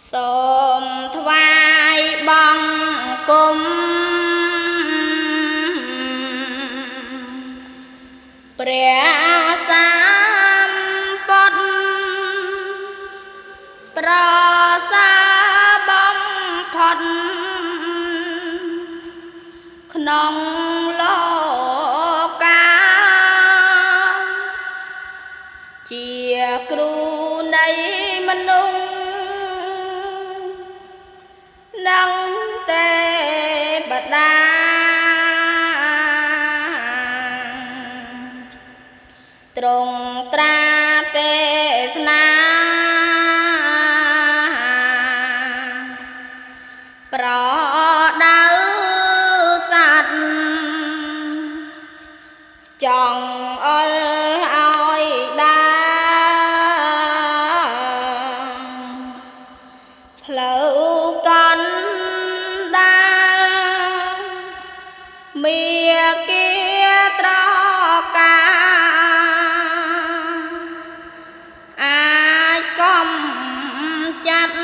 សូមថ្វាយបង្គំព្រះសម្ពុទ្ធប្រសើរបំផុតក្នុងលោកកាជាគ្រូនៃមនុស្សនឹងទេវតាទ្រង់ត្រាទេសនាប្រដៅសត្វចង់អល់ឲ្យដើរផ្លូវកណ្ដាលមាគាត្រកាអាចកំចាត់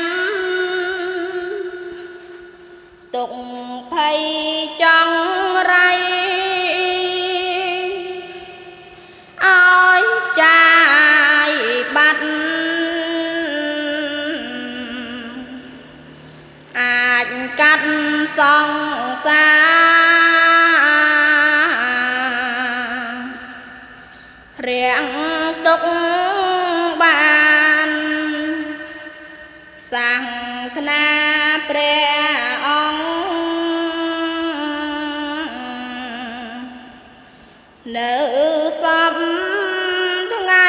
ទុកភ័យចង្រៃឲ្យចាយបាត់អាចកាត់សង្សាររាំងទុកបានសាសនាព្រះអង្គនៅសពថ្ងៃ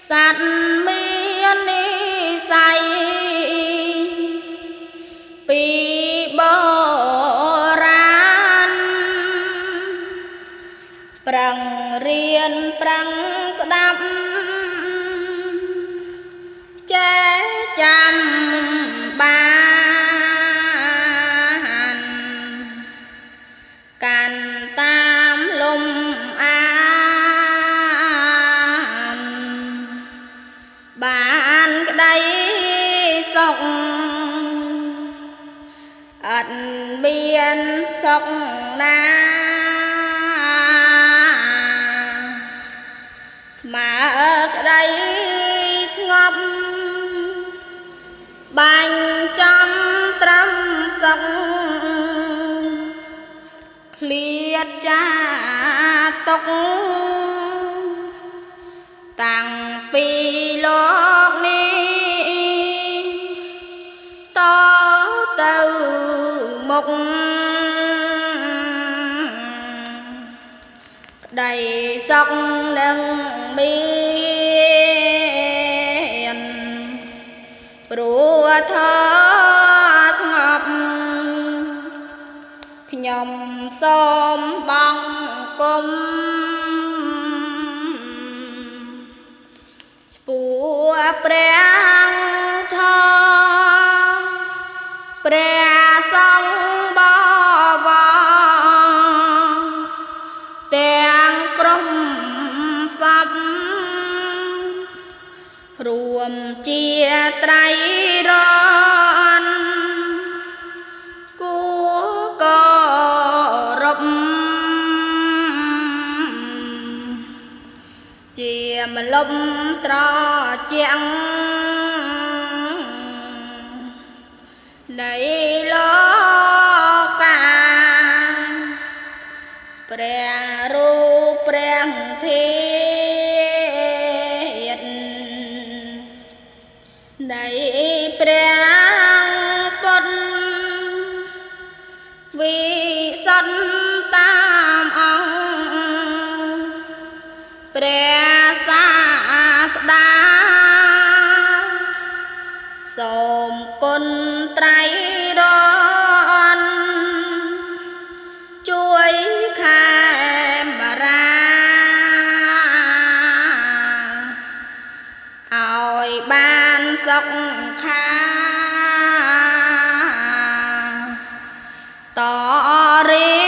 សត្វមាននិស័យពីបុរាណប្រឹងរៀនប្រឹងស្ដាប់ចេះចាំបានកាន់តាមលំអានបានក្តីសុខអត់មានសុខណាស្មើក្តីស្ងប់បាញ់ចំត្រឹមសុខឃ្លាតចាទុកតាំងពីលោកនេះតទៅមុខក្តីសុខនឹងមានព្រោះធម៌ស្ងប់ខ្ញុំសូមបង្គំពួរព្រះធម៌ព្រះសង្ឃបវរទាំងក្រុមសពរួមជាត្រៃរណគួរគោរពជាម្លប់ត្រជាក់នៃលោកកាព្រះរូបព្រះធាតុនៃព្រះពុទ្ធវិសុទ្ធតាមអង្គព្រះសាស្តាសូមគុណត្រៃរណជួយខែមរាឲ្យបានសុខាតរៀ